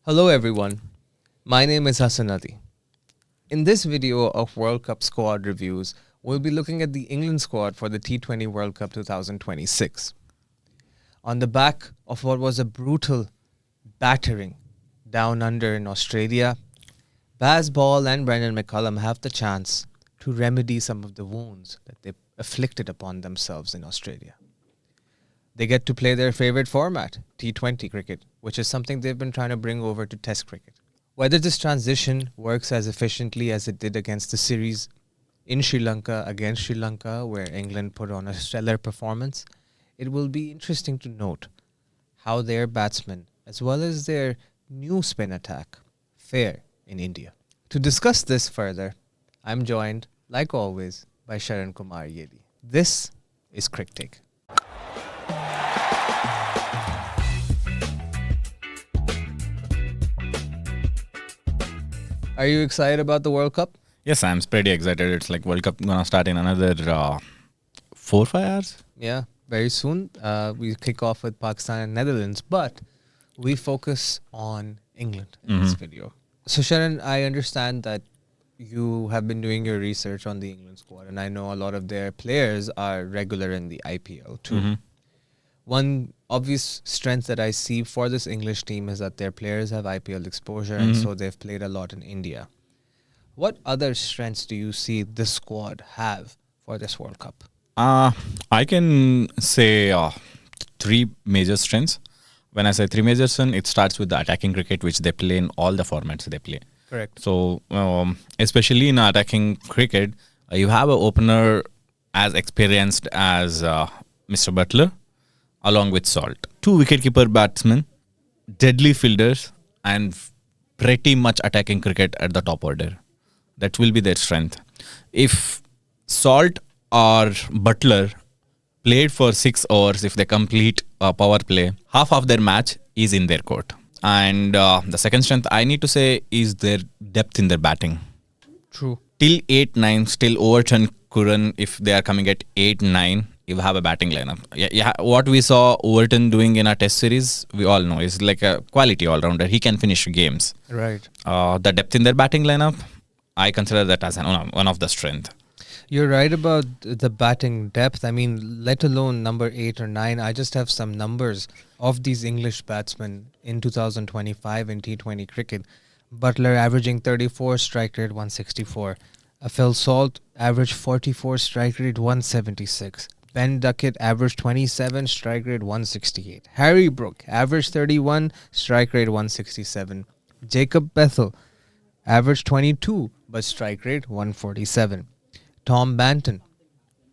Hello everyone, my name is Hassan Ali. In this video of World Cup squad reviews, we'll be looking at the England squad for the T20 World Cup 2026. On the back of what was a brutal battering down under in Australia, Baz Ball and Brendan McCullum have the chance to remedy some of the wounds that they afflicted upon themselves in Australia. They get to play their favourite format, T20 cricket, which is something they've been trying to bring over to Test cricket. Whether this transition works as efficiently as it did against the series in Sri Lanka against Sri Lanka, where England put on a stellar performance, it will be interesting to note how their batsmen, as well as their new spin attack, fare in India. To discuss this further, I'm joined, like always, by Sharan Kumar Yedi. This is Cricket. Are you excited about the World Cup? Yes, I'm pretty excited. It's like World Cup gonna start in another 4-5 hours. Yeah, very soon. We kick off with Pakistan and Netherlands, but we focus on England in this video. So Sharan, I understand that you have been doing your research on the England squad, and I know a lot of their players are regular in the IPL too. One obvious strength that I see for this English team is that their players have IPL exposure, and so they've played a lot in India. What other strengths do you see this squad have for this World Cup? I can say three major strengths. When I say three major strengths, it starts with the attacking cricket, which they play in all the formats they play. Correct. So, especially in attacking cricket, you have an opener as experienced as Mr. Buttler, along with Salt. Two wicketkeeper batsmen, deadly fielders, and pretty much attacking cricket at the top order. That will be their strength. If Salt or Buttler played for 6 hours, if they complete a power play, half of their match is in their court. And the second strength I need to say is their depth in their batting. True. Till 8-9, still Overton, Curran, if they are coming at 8-9, you have a batting lineup. Yeah, what we saw Overton doing in our test series, we all know, is like a quality all-rounder. He can finish games. Right. The depth in their batting lineup, I consider that as one of the strength. You're right about the batting depth. I mean, let alone number 8 or 9. I just have some numbers of these English batsmen in 2025 in T20 cricket. Buttler averaging 34, strike rate 164. Phil Salt averaged 44, strike rate 176. Ben Duckett averaged 27, strike rate 168. Harry Brook averaged 31, strike rate 167. Jacob Bethel averaged 22, but strike rate 147. Tom Banton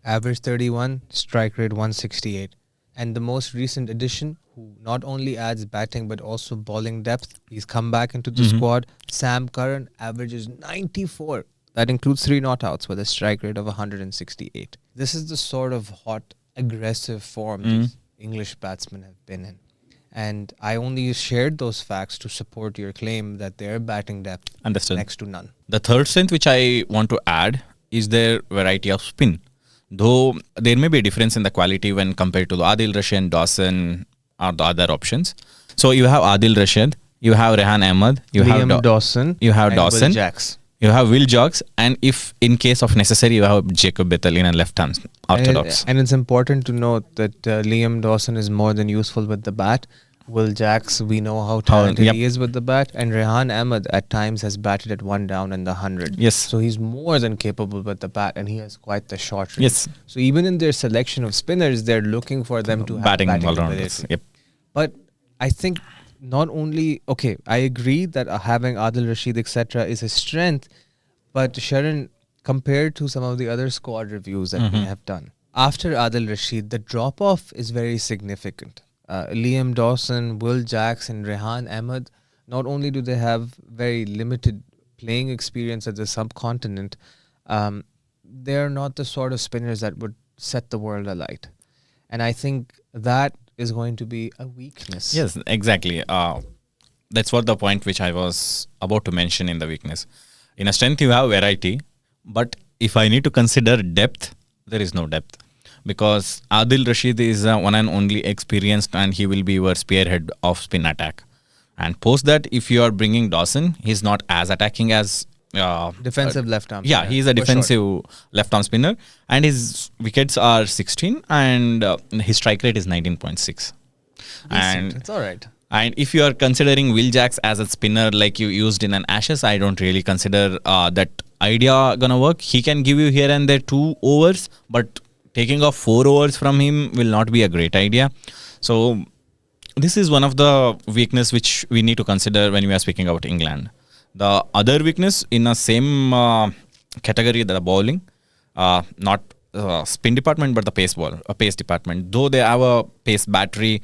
averaged 31, strike rate 168. And the most recent addition, who not only adds batting but also bowling depth, he's come back into the squad. Sam Curran averages 94. That includes 3 not outs with a strike rate of 168. This is the sort of hot, aggressive form these English batsmen have been in. And I only shared those facts to support your claim that their batting depth is next to none. The third strength which I want to add is their variety of spin. Though there may be a difference in the quality when compared to the Adil Rashid, Dawson or the other options. So you have Adil Rashid, you have Rehan Ahmed, you Liam have Dawson, you have and Dawson, Will Jacks. you have Will Jacks, and if in case of necessary, you have Jacob Bethel in a left-hand orthodox. And it's important to note that Liam Dawson is more than useful with the bat. Will Jacks, we know how talented he is with the bat. And Rehan Ahmed at times has batted at 1 down in the 100. Yes. So he's more than capable with the bat, and he has quite the short range. Yes. So even in their selection of spinners, they're looking for them to have batting all-rounders. ability. Yep. But I think not only, I agree that having Adil Rashid, etc. is a strength, but Sharan, compared to some of the other squad reviews that we have done, after Adil Rashid, the drop-off is very significant. Liam Dawson, Will Jacks and Rehan Ahmed, not only do they have very limited playing experience at the subcontinent, they're not the sort of spinners that would set the world alight. And I think that is going to be a weakness. Yes, exactly. That's what the point which I was about to mention in the weakness. In a strength, you have variety, but if I need to consider depth, there is no depth. Because Adil Rashid is one and only experienced, and he will be your spearhead of spin attack. And post that, if you are bringing Dawson, he's not as attacking as defensive left arm. Yeah, he's a defensive left arm spinner, and his wickets are 16, and his strike rate is 19.6. And it's all right. And if you are considering Will Jacks as a spinner like you used in an Ashes, I don't really consider that idea gonna work. He can give you here and there 2 overs, but taking off 4 overs from him will not be a great idea. So this is one of the weakness which we need to consider when we are speaking about England. The other weakness in the same category, the bowling, not spin department, but the pace department. Though they have a pace battery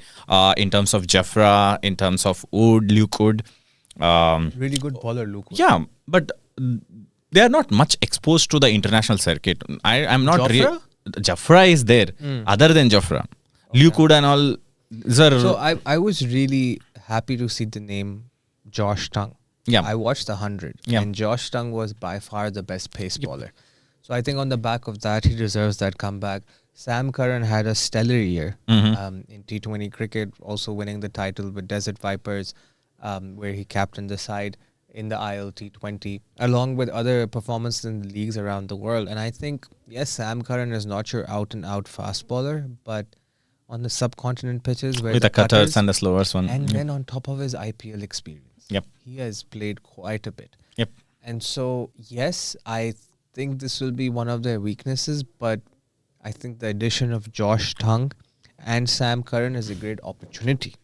in terms of Jafra, in terms of Luke Wood. Really good bowler, Luke Wood. Yeah, but they are not much exposed to the international circuit. I'm not. Jafra is there. Other than Jafra, okay. Luke Wood and all. So I was really happy to see the name Josh Tongue. Yeah, I watched the 100, and Josh Tongue was by far the best pace bowler. So I think on the back of that, he deserves that comeback. Sam Curran had a stellar year in T20 cricket, also winning the title with Desert Vipers, where he captained the side in the T20, along with other performances in the leagues around the world. And I think, yes, Sam Curran is not your out-and-out fast bowler, but on the subcontinent pitches, where with the cutters and the slowers one, and then on top of his IPL experience, he has played quite a bit. And so, yes, I think this will be one of their weaknesses, but I think the addition of Josh Tongue and Sam Curran is a great opportunity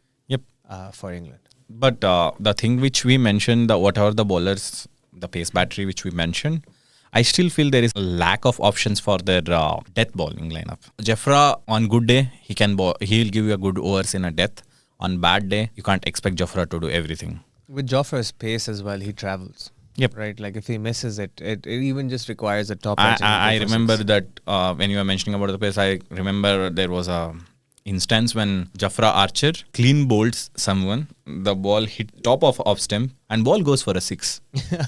for England. But the thing which we mentioned, whatever the bowlers, the pace battery which we mentioned, I still feel there is a lack of options for their death bowling lineup. Jafra, on good day, he'll give you a good overs in a death. On bad day, you can't expect Jafra to do everything. With Jafra's pace as well, he travels. Right, like if he misses it, it even just requires a top edge. I remember that when you were mentioning about the pace, I remember there was a instance when Jafra Archer clean bowls someone, the ball hit top of off stump and ball goes for a 6.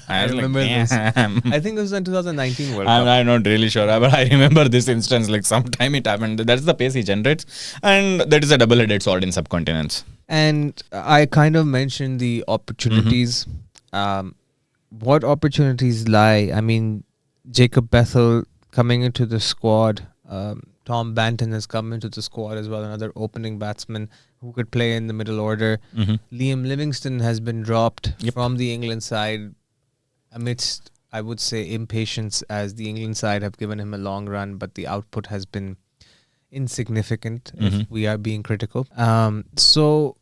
I remember this. I think it was in 2019 World Cup. I'm not really sure, but I remember this instance, like sometime it happened. That's the pace he generates, and that is a double-headed sword in subcontinents. And I kind of mentioned the opportunities. What opportunities lie? I mean, Jacob Bethel coming into the squad. Tom Banton has come into the squad as well, another opening batsman who could play in the middle order. Liam Livingston has been dropped from the England side amidst, I would say, impatience, as the England side have given him a long run, but the output has been insignificant if we are being critical. So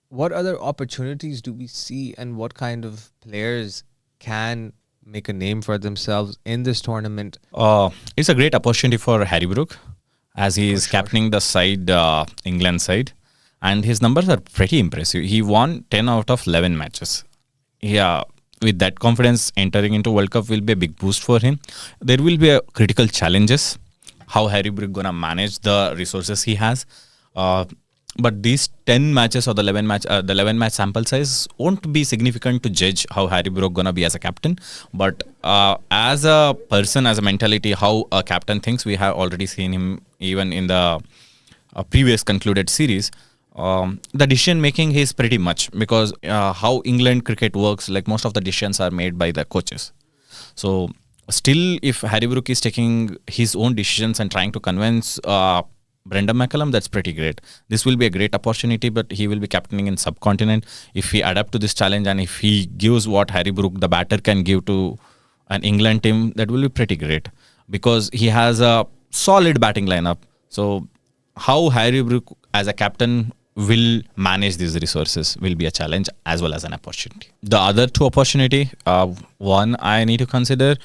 what other opportunities do we see, and what kind of players can make a name for themselves in this tournament? It's a great opportunity for Harry Brook, as he is captaining the side, England side, and his numbers are pretty impressive. He won 10 out of 11 matches. With that confidence, entering into World Cup will be a big boost for him. There will be critical challenges, how Harry Brook gonna manage the resources he has. But these 10 matches or the 11 match sample size won't be significant to judge how Harry Brook gonna be as a captain. But as a person, as a mentality, how a captain thinks, we have already seen him even in the previous concluded series. The decision making is pretty much, because how England cricket works, like most of the decisions are made by the coaches. So still, if Harry Brook is taking his own decisions and trying to convince Brendan McCullum, that's pretty great. This will be a great opportunity, but he will be captaining in subcontinent. If he adapt to this challenge and if he gives what Harry Brook, the batter, can give to an England team, that will be pretty great, because he has a solid batting lineup. So how Harry Brook as a captain will manage these resources will be a challenge as well as an opportunity. The other two opportunity, one I need to consider,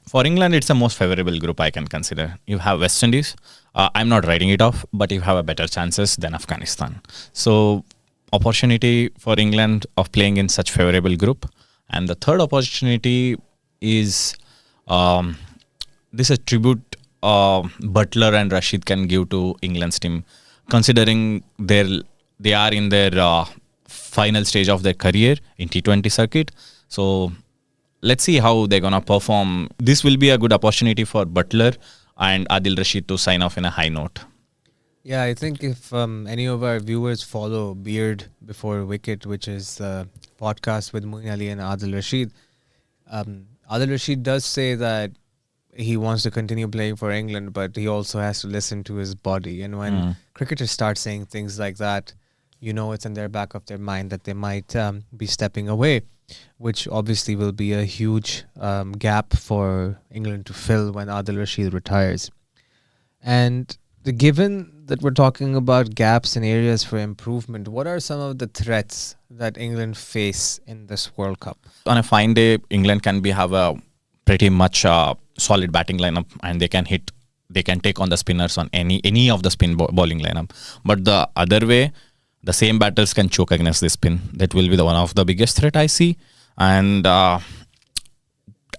for England, it's the most favourable group I can consider. You have West Indies. I'm not writing it off, but you have a better chances than Afghanistan. So opportunity for England of playing in such favourable group. And the third opportunity is this is a tribute Buttler and Rashid can give to England's team, considering they are in their final stage of their career in T20 circuit. So let's see how they're going to perform. This will be a good opportunity for Buttler and Adil Rashid to sign off in a high note. Yeah, I think if any of our viewers follow Beard Before Wicket, which is a podcast with Moeen Ali and Adil Rashid, Adil Rashid does say that he wants to continue playing for England, but he also has to listen to his body. And when cricketers start saying things like that, it's in their back of their mind that they might be stepping away, which obviously will be a huge gap for England to fill when Adil Rashid retires. And given that we're talking about gaps and areas for improvement, what are some of the threats that England face in this World Cup? On a fine day, England can have a pretty much solid batting lineup, and they can take on the spinners on any of the spin bowling lineup. But the other way, the same batters can choke against the spin. That will be one of the biggest threat I see. And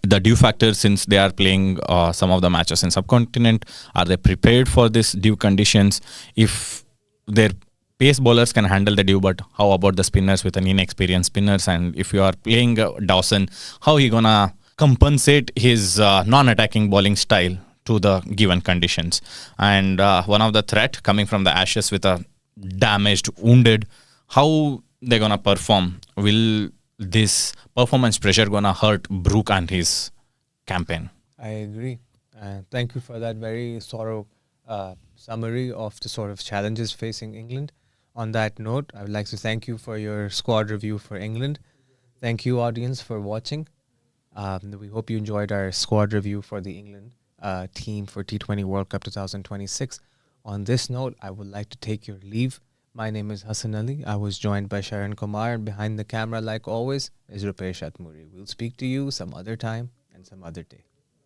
the dew factor, since they are playing some of the matches in subcontinent, are they prepared for this dew conditions? If their pace bowlers can handle the dew, but how about the spinners with an inexperienced spinners? And if you are playing Dawson, how he gonna compensate his non-attacking bowling style to the given conditions? And one of the threat coming from the Ashes with a damaged, wounded, how they gonna perform? Will this performance pressure gonna hurt Brook and his campaign? I agree. Thank you for that very thorough summary of the sort of challenges facing England. On that note, I would like to thank you for your squad review for England. Thank you, audience, for watching. We hope you enjoyed our squad review for the England team for T20 World Cup 2026. On this note, I would like to take your leave. My name is Hassan Ali. I was joined by Sharon Kumar, and behind the camera, like always, is Rupesh Atmuri. We'll speak to you some other time and some other day.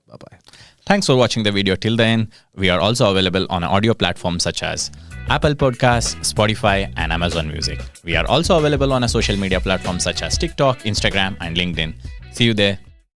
Bye-bye. Thanks for watching the video till the end. We are also available on audio platforms such as Apple Podcasts, Spotify, and Amazon Music. We are also available on a social media platforms such as TikTok, Instagram, and LinkedIn. See you there.